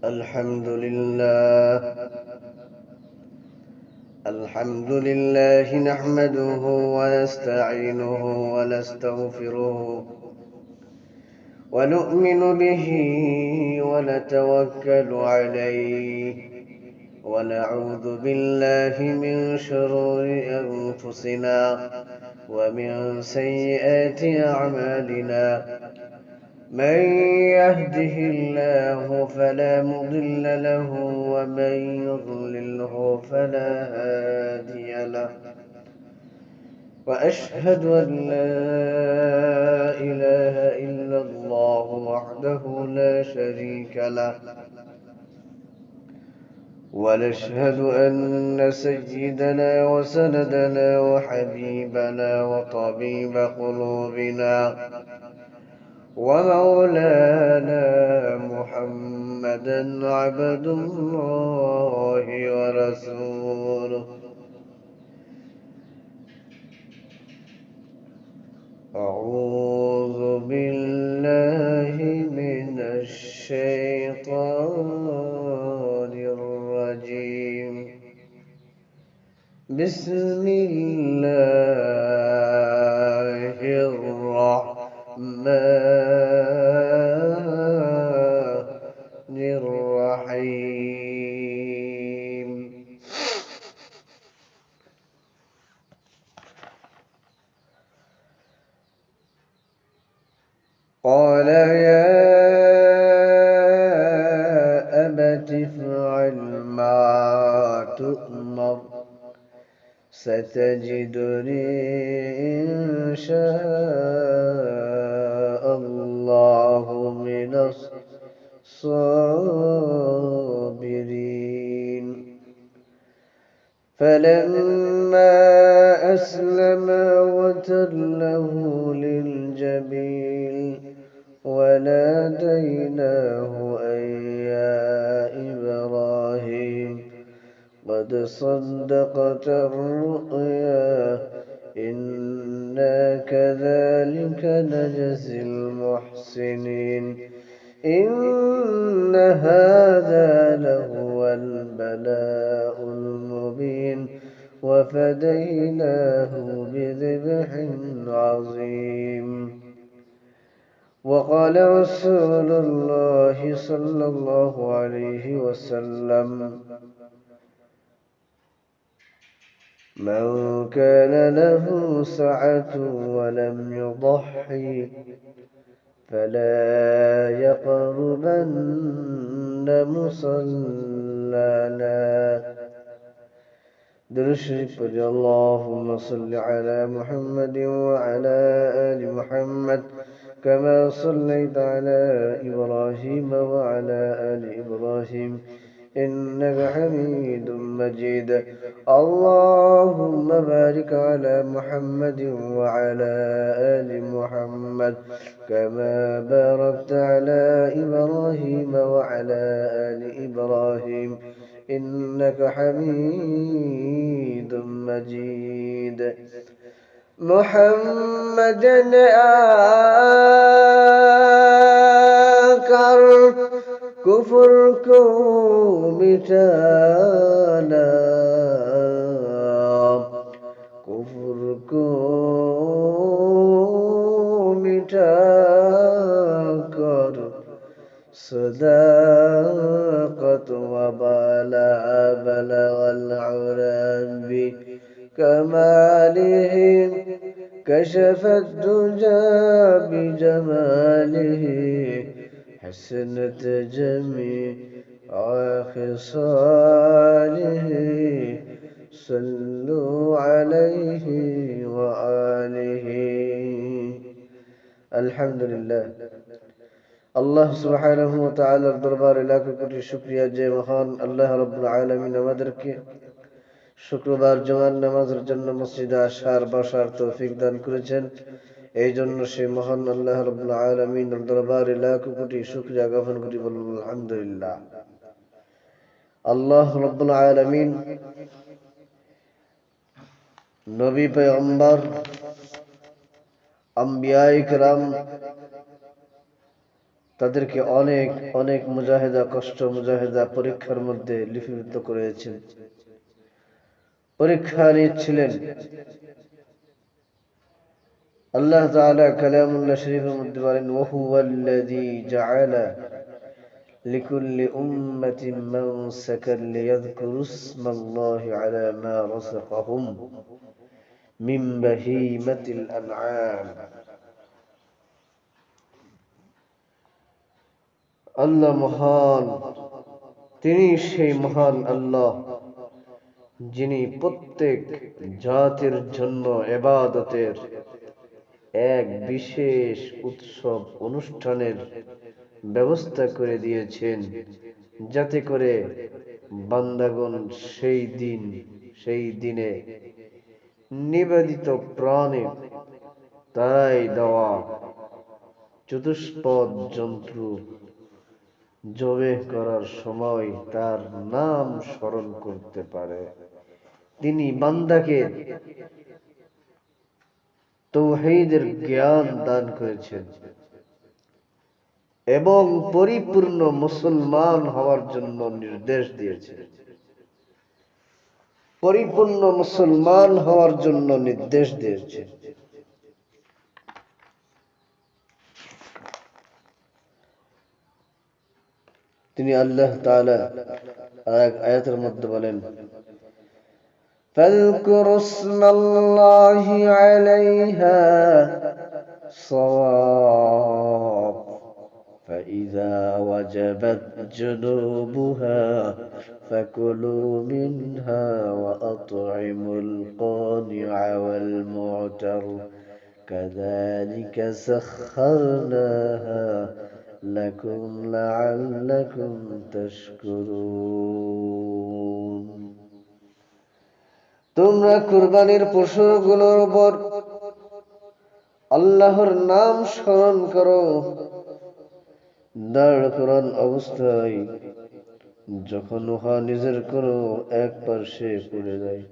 الحمد لله نحمده ونستعينه ونستغفره ونؤمن به ونتوكل عليه ونعوذ بالله من شرور أنفسنا ومن سيئات أعمالنا. من يهده الله فلا مضل له ومن يضلله فلا هادي له، وأشهد أن لا إله إلا الله وحده لا شريك له، ونشهد أن سيدنا وسندنا وحبيبنا وطبيب قلوبنا ومولانا محمدا عبد الله ورسوله. أعوذ بالله من الشيطان الرجيم. بسم الله الرحمن الرحيم. قال يا أبت افعل ما تؤمر ستجدني إن شاء الله من الصابرين. فلما أسلما وتله للجبين وناديناه أن يا إبراهيم قد صدقت الرؤيا إنا كذلك نجزي المحسنين. إن هذا لهو البلاء المبين وفديناه بذبح عظيم. وقال رسول الله صلى الله عليه وسلم: من كان له سعة ولم يضحي فلا يقربن مصلانا. درود شريف پڑھیں. اللهم صل على محمد وعلى آل محمد كما صليت على إبراهيم وعلى آل إبراهيم إنك حميد مجيد. اللهم بارك على محمد وعلى آل محمد كما باركت على إبراهيم وعلى آل إبراهيم إنك حميد مجيد. محمدا آكر کفر کو مٹانا، کفر کو مٹا کر صداقت وبلا بلغ العلا بكماله كشف الدجى بجماله حسنت جميع خصاله صلوا عليه وآله. الحمد لله. আল্লাহ সুবহানাহু ওয়া তাআলার দরবারে লাখ কোটি শুকরিয়া যে মহান আল্লাহ রাব্বুল আলামিন আমাদেরকে শুক্রবার জুমার নামাজের জন্য মসজিদে আসার বসার তৌফিক দান করেছেন। এই জন্য সেই মহান আল্লাহ রাব্বুল আলামিনের দরবারে লাখ কোটি শুকরিয়া জ্ঞাপন করি, বলুন আলহামদুলিল্লাহ। আল্লাহ রাব্বুল আলামিন নবী তাদেরকে অনেক অনেক মুজাহিদা কষ্ট মুজাহিদা পরীক্ষার মধ্যে লিপিবদ্ধ করেছেন, পরীক্ষা নিচ্ছিলেন। আল্লাহ তাআলা কালামুল্লাহ শরীফের মধ্যে বলেন, ওয়াহুয়াল্লাযী জাআলা লিকুল্লি উম্মাতিন মানসাকান লিয়াযকুরু ইসমাল্লাহি আলা মা রাযাকাহুম মিন বাহীমাতিল আনআম। আল্লাহ মহান, তিনি সেই মহান আল্লাহ যিনি প্রত্যেক জাতির জন্য ইবাদতের এক বিশেষ উৎসব অনুষ্ঠানের ব্যবস্থা করে দিয়েছেন, যাতে করে বান্দাগণ সেই দিনে নিবেদিত প্রাণে তারাই দেওয়া চতুষ্পদ জন্তু জবেহ করার সময় তার নাম স্মরণ করতে পারে। তিনি বান্দাকে তাওহীদের জ্ঞান দান করেছেন এবং পরিপূর্ণ মুসলমান হওয়ার জন্য নির্দেশ দিয়েছেন। পরিপূর্ণ মুসলমান হওয়ার জন্য নির্দেশ দিয়েছেন। তিনি আল্লাহ তাআলা আয়াতের মধ্যে বলেন, فاذكروا اسم الله عليها صواف فإذا وجبت جنوبها فكلوا منها وأطعموا القانع والمعتر كذلك سخرناها لكم لعلكم تشكرون। তোমরা কুরবানির পশুগুলোর উপর আল্লাহর নাম স্মরণ করো দাঁড় করান অবস্থায়, যখন উহা নিজের কোনো এক পার্শ্বে পড়ে যায়,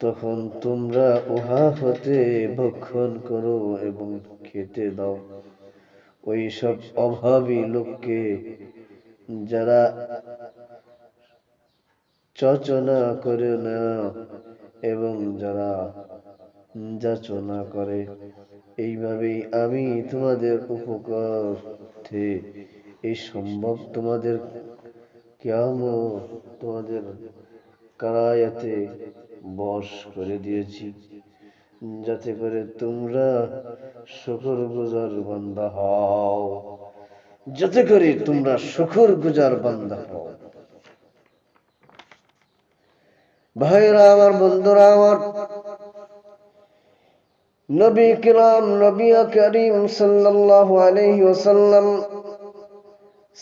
তখন তোমরা উহা হতে ভক্ষণ করো এবং খেতে দাও ওই সব অভাবী লোককে যারা চচনা করে না এবং যারা যাচনা করে। এইভাবেই আমি তোমাদের উপকারার্থে এই সম্ভব তোমাদের কিয়ামত তোমাদের কারায়াতে বশ করে দিয়েছি, যাতে করে তোমরা শুকরগুজার বান্দা হও, যাতে করে তোমরা শুকরগুজার বান্দা হও। ভাইরা আমার, বন্ধুরা আমার, নবী কিরাম নবী করিম সাল্লাল্লাহু আলাইহি ওয়াসাল্লাম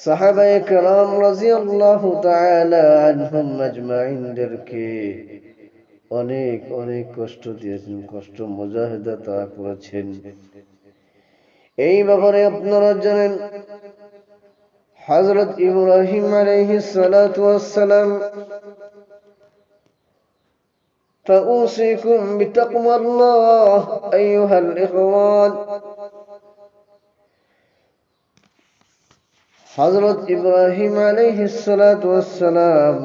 সাহাবায়ে কেরাম রাদিয়াল্লাহু তাআলা আনহুম আজমাইনদেরকে অনেক অনেক কষ্ট দিয়েছেন, কষ্ট মুজাহিদা তারা করেছেন। এই ব্যাপারে আপনারা জানেন, হযরত ইব্রাহিম আলাইহিস সালাতু ওয়াস সালাম فأوصيكم بتقوى الله أيها الإخوان। حضرت إبراهيم عليه الصلاة والسلام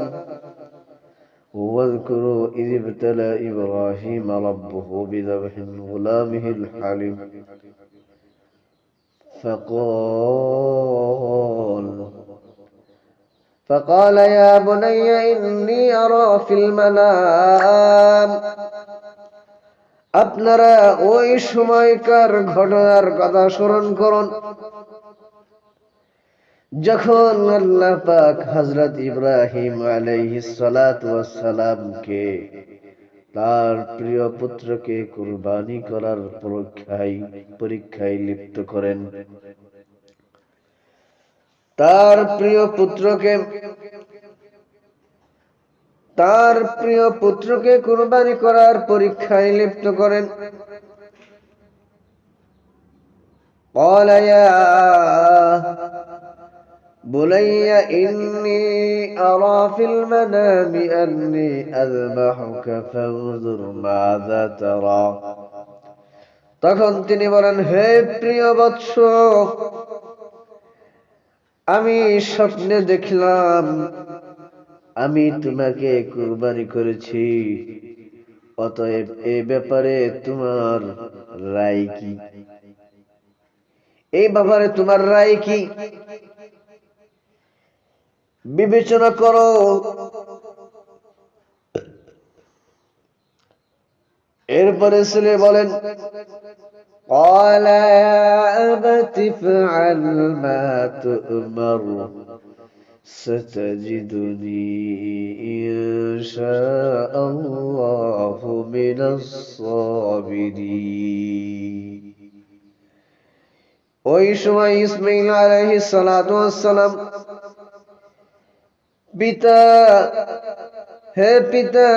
واذكروا إذ ابتلى إبراهيم ربه بذبح غلامه الحليم فقال يا بني إني أرى في المنام। আপনারা ওই সময়কার ঘটনার কথা স্মরণ করুন, যখন আল্লাহ পাক হযরত ইব্রাহিম আলাইহিস সালাতু ওয়াস সালামকে তার প্রিয় পুত্রকে কুরবানি করার পরীক্ষায় লিপ্ত করেন। তার প্রিয় পুত্রকে কুরবানি করার পরীক্ষায় লিপ্ত করেন। قال يا بني إني أرى في المنام أني أذبحك فانظر ماذا ترى তখন তিনি বলেন, হে প্রিয় বৎস, আমি স্বপ্নে দেখলাম আমি তোমাকে কুরবানি করেছি, অতএব এ ব্যাপারে তোমার রায় কি? এই ব্যাপারে তোমার রায় কি? বিবেচনা করো। এরপরে ছেলে বলেন, قال يا أبت افعل ما تؤمر ستجدني إن شاء الله من الصابرين। ওই সময় ইসমাঈল আলাইহিস সালাতু ওয়াস সালাম পিতা, হে পিতা,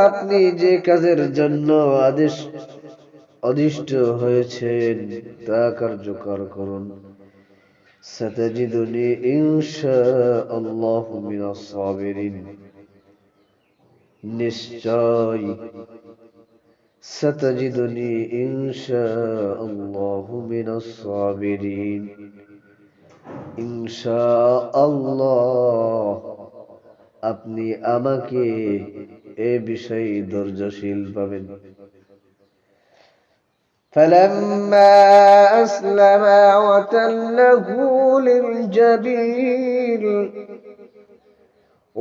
আপনি যে কাজের জন্য অদিষ্ট হয়েছেন তা কার্যকর করুন। সাতাজিদুনি ইনশাআল্লাহু মিনাস সাবিরিন, নিশ্চয় সাতাজিদুনি ইনশাআল্লাহু মিনাস সাবিরিন, ইনশাআল্লাহ আপনি আমাকে এ বিষয়ে ধৈর্যশীল পাবেন। فلما أسلما وتله للجبين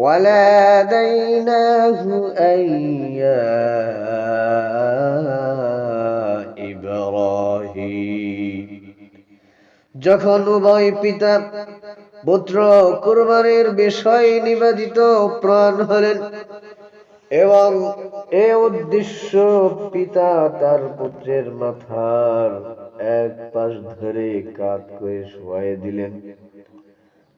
وناديناه أن يا إبراهيم। যখন উভয় পিতা পুত্র কুরবানির বিষয় নিবেদিত প্রাণ হলেন এবং এ উদ্দেশ্য পিতা তার পুত্রের মাথার এক পাশ ধরে কাত করে শোয়াই দিলেন,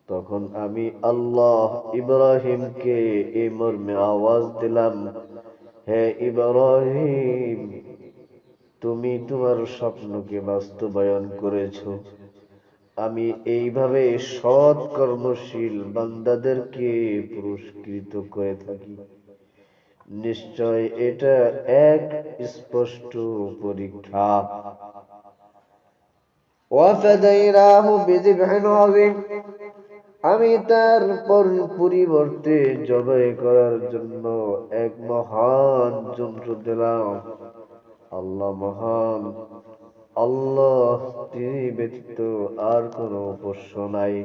তখন আমি আল্লাহ ইব্রাহিমকে এই মর্মে আওয়াজ দিলাম, হে ইব্রাহিম, তুমি তোমার স্বপ্নকে বাস্তবায়ন করেছো। আমি এইভাবে সৎ কর্মশীল বান্দাদেরকে পুরস্কৃত করে থাকি। নিশ্চয় এটা এক স্পষ্ট পরীক্ষা। ওয়াফাদাইনাহু বিযিবহিন আযীম, আমি তার পরিবর্তে জবাই করার জন্য এক মহান জন্তু দিলাম। আল্লাহ মহান, আল্লাহ তিনি ব্যতীত আর কোন উপাস্য নাই।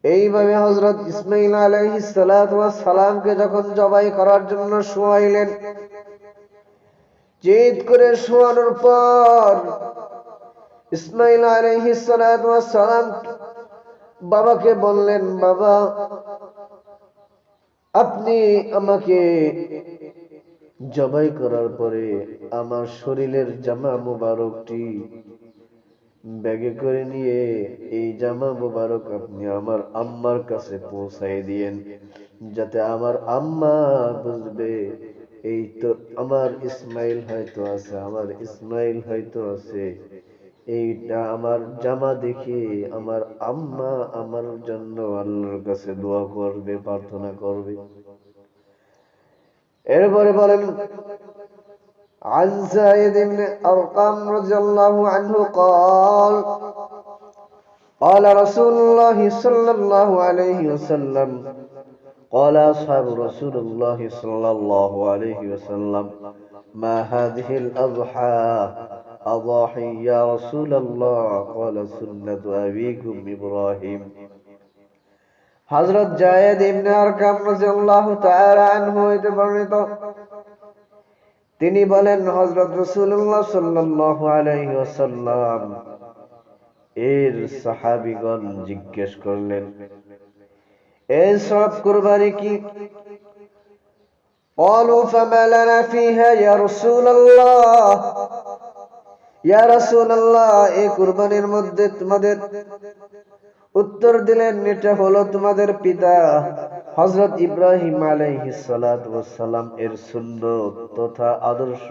এইভাবে হযরত ইসমাঈল আলাইহিস সালাতু ওয়াস সালামকে যখন জবাই করার জন্য শোয়াইলেন, জিদ করে শোয়ানোর পর ইসমাঈল আলাইহিস সালাতু ওয়াস সালাম বাবাকে বললেন, বাবা, আপনি আমাকে জবাই করার পরে আমার শরীরের জামা মুবারকটি ব্যাগে করে নিয়ে এই জামা মুবারক আপনি আমার আম্মার কাছে পৌঁছাই দিয়েন, যাতে আমার আম্মা বুঝবে এই তো আমার ইসমাঈল হয়তো আছে, এইটা আমার জামা দেখে আমার আম্মা আমার জন্য আল্লাহর কাছে দোয়া করবে, প্রার্থনা করবে। এরপরে বলেন, عن زيد بن أرقم رضي الله عنه قال قال رسول الله صلى الله عليه وسلم قال أصحاب رسول الله صلى الله عليه وسلم ما هذه الأضحى أضاحي يا رسول الله قال سنة أبيكم إبراهيم। হযরত যায়েদ ইবনে আরকাম রাদিয়াল্লাহু তাআলা আনহু হতে বর্ণিত, তিনি বলেন, হযরত রাসূলুল্লাহ সাল্লাল্লাহু আলাইহি ওয়াসাল্লাম এর সাহাবীগণ জিজ্ঞেস করলেন, এই সব কুরবানি কি? قالوا فما لنا فيها يا رسول الله ইয়া রাসূলুল্লাহ, এই কুরবানির মধ্যে তোমাদের, উত্তর দিলেন, এটা হলো তোমাদের পিতা হযরত ইব্রাহিম আলাইহিস সালাতু ওয়াস সালাম এর সুন্নাত তথা আদর্শ।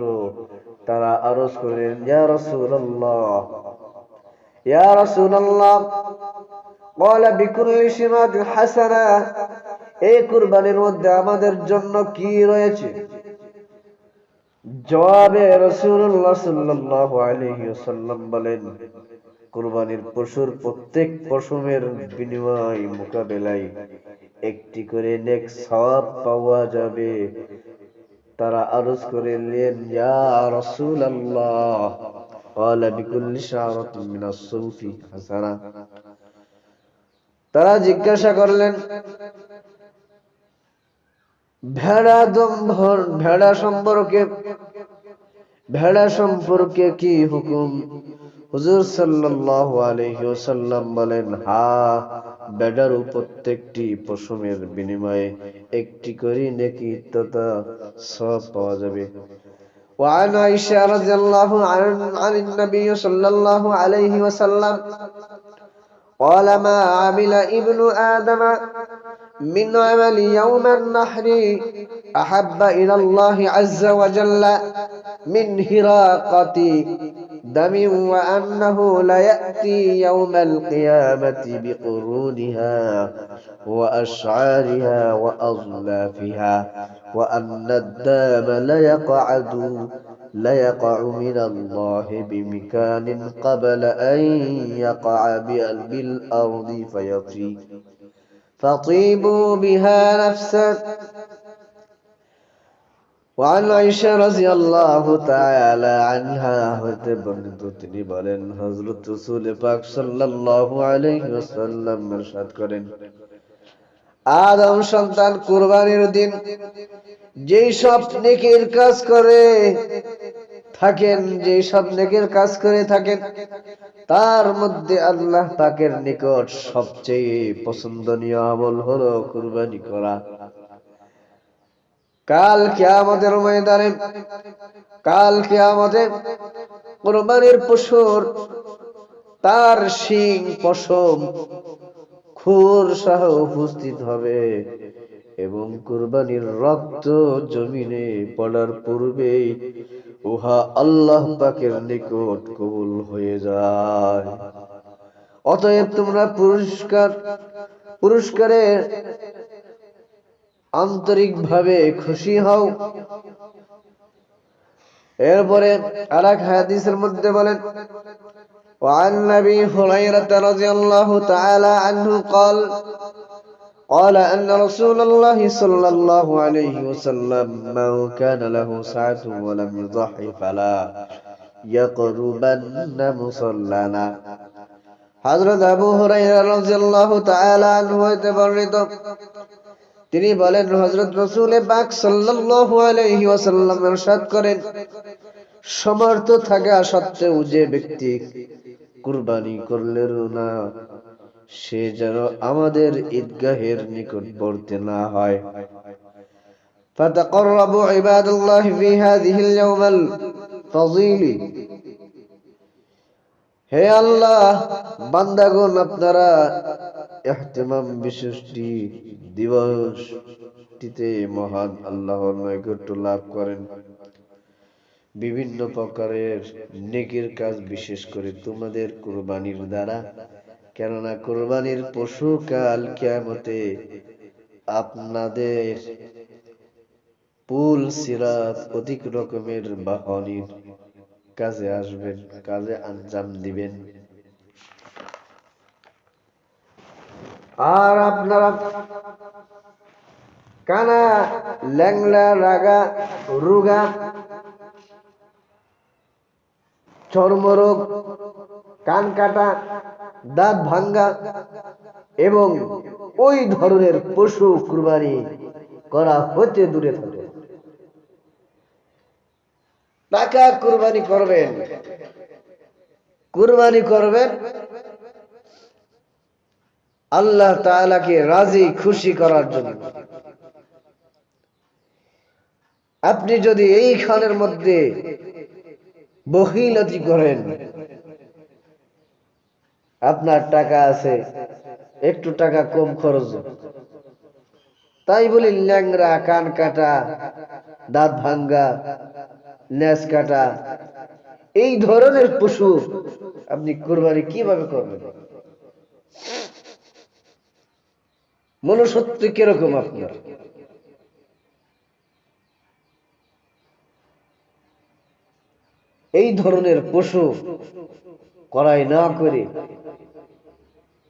তারা আরজ করলেন, ইয়া রাসূলুল্লাহ, ইয়া রাসূলুল্লাহ, قال بكل شمات حسنة, এই কুরবানির মধ্যে আমাদের জন্য কি রয়েছে? জবাবে রাসূলুল্লাহ সাল্লাল্লাহু আলাইহি ওয়াসাল্লাম বলেন, কুরবানির পশুর প্রত্যেক পশমের বিনিময় মোকাবেলায় একটি করে নেক সওয়াব পাওয়া যাবে। তারা আরজ করলেন, ইয়া রাসূলুল্লাহ, ক্বালা বিকুল্লি শা'রাতিন মিনাস সুফি হাসানা। তারা জিজ্ঞাসা করলেন, ভেড়া সম্পর্কে কি হুকুম? হুজুর সাল্লাল্লাহু আলাইহি ওয়াসাল্লাম বলেন, হ্যাঁ, ভেড়ার প্রত্যেকটি পশমের বিনিময়ে একটি করে নেকি তথা সওয়াব পাওয়া যাবে। وعن عائشة رضي الله عن النبي صلى الله عليه وسلم قال ما عمل ابن آدم من عمل يوم النحر أحب إلى الله عز وجل من هراقة دم وأنه ليأتي يوم القيامة بقرونها وأشعارها وأظلافها وأن الدام ليقع من الله بمكان قبل أن يقع بالأرض فطيبوا بها نفسا। وعن عائشة رضي الله تعالى عنها হতে বর্ণিত, তিনি বলেন, হযরত রাসূল পাক সাল্লাল্লাহু আলাইহি ওয়াসাল্লাম ইরশাদ করেন, আদম সন্তান কুরবানির দিন যেই সব নেকির কাজ করে থাকেন তার মধ্যে আল্লাহ পাকের নিকট সবচেয়ে পছন্দনীয় আমল হলো কুরবানি করা। কাল কিয়ামতে কুরবানির পশুর তার শিং পশম খুর সহ উপস্থিত হবে এবং কুরবানির রক্ত জমিনে পড়ার পূর্বেই উহা আল্লাহ পাকের নিকট কবুল হয়ে যায়। অতএব তোমরা পুরস্কারে আন্তরিকভাবে খুশি হও। এরপরে আরেক হাদিসের মধ্যে বলেন, وعن أبي هريرة رضي الله تعالى عنه قال أن رسول الله صلى الله عليه وسلم من كان له ساعة ولم يضحي فلا يقربن مصلانا। হযরত আবু হুরায়রা রাদিয়াল্লাহু তাআলা আনহু হতে বর্ণিত, তিনি বলেন, হযরত রাসূল পাক সাল্লাল্লাহু আলাইহি ওয়াসাল্লাম ইরশাদ করেন, সমর্থ থাকা সত্ত্বেও যে ব্যক্তি কুরবানি করলেও না, সে যেন আমাদের ঈদগাহের নিকটবর্তী না হয়। ফাতাকাররাবু ইবাদাল্লাহি ফি হাযিহিল ইয়াউমাল ফাযীলি। হে আল্লাহ, বান্দাগণ, আপনারা ইহতিমাম বিশিষ্টি দিবসটিতে মহান আল্লাহর নৈকট্য লাভ করেন বিভিন্ন প্রকারের নেকির কাজ, বিশেষ করে তোমাদের কুরবানির দ্বারা। কেননা কুরবানির পশু কাল কিয়ামতে আপনাদের পুল সিরাত অধিক রকমের বাহনীর কাজে আসবেন, কাজে আঞ্জাম দিবেন। আর আপনারা কানা, ল্যাংলা, রাগা, রুগা, চর্মরোগ, কান কাটা, দাঁত ভাঙ্গা এবং ওই ধরনের পশু কুরবানি করা হতে দূরে থাকে। টাকা কুরবানি করবেন আল্লাহ তাআলাকে রাজি খুশি করার জন্য। আপনি যদি এইখানের মধ্যে বখিলতি করেন, আপনার টাকা আছে, একটু টাকা কম খরচ, তাই বলি ল্যাংরা, কান কাটা, দাঁত ভাঙ্গা, নেজ কাটা, এই ধরনের পশু আপনি কুরবানি কিভাবে করবেন? মনুষ্যত্ব কিরকম আপনার? এই ধরনের পশু ক্রয় না করে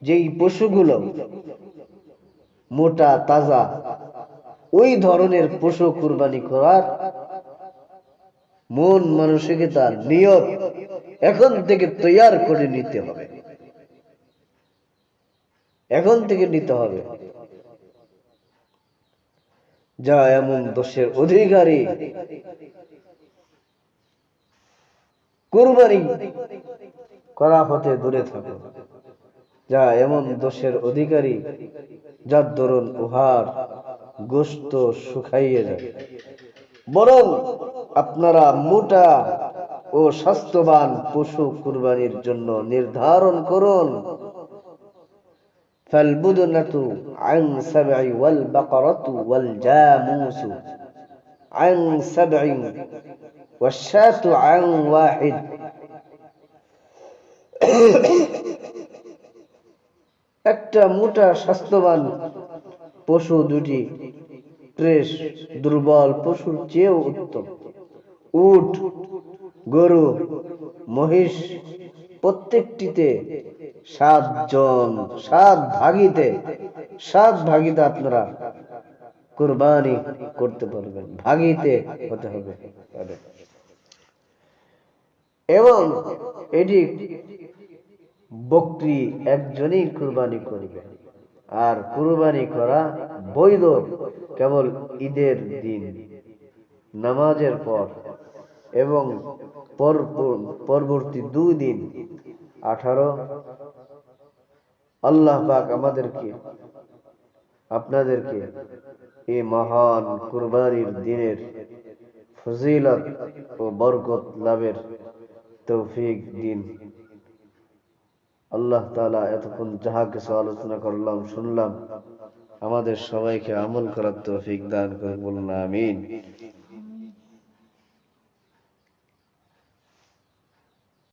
যেই পশুগুলো মোটা তাজা ওই ধরনের পশু কুরবানি করার মন মানসিকতা নিয়ত এখন থেকে তৈয়ার করে নিতে হবে, এখন থেকে নিতে হবে। যা এমন দোষের অধিকারী কুরবানি করা হতে দূরে থাকো, যা এমন দোষের অধিকারী যার দরুন উহার গোশত শুকাইয়ে যায়, বরং আপনারা মোটা ও স্বাস্থ্যবান পশু কুরবানির জন্য নির্ধারণ করুন। ফালবুদনাতু আন সাবঈ ওয়াল বাকারাতু ওয়াল জামুসু আন সাবঈ ওয়াশাতু আন ওয়াহিদ। একটা মোটা স্বাস্থ্যবান পশু দুটি ট্রেস দুর্বল পশুর চেয়েও উত্তম। উট, গরু, মহিষ প্রত্যেকটিতে 7 ভাগিতে আপনারা কুরবানি করতে পারবেন, ভাগিতে হতে হবে। এবং এটি বকরি একজনই কুরবানি করবে, আর কুরবানি করা বৈধ কেবল ঈদের দিন, নামাজের পর এবং পরবর্তী 2 দিন 18। আল্লাহ পাক আমাদেরকে আপনাদেরকে এই মহান কুরবানির দিনের ফজিলত ও বরকত লাভের তৌফিক দিন। আল্লাহ তাআলা এতক্ষণ যাহা কিছু আলোচনা করলাম শুনলাম আমাদের সবাইকে আমল করার তৌফিক দান করুন, বলুন আমিন।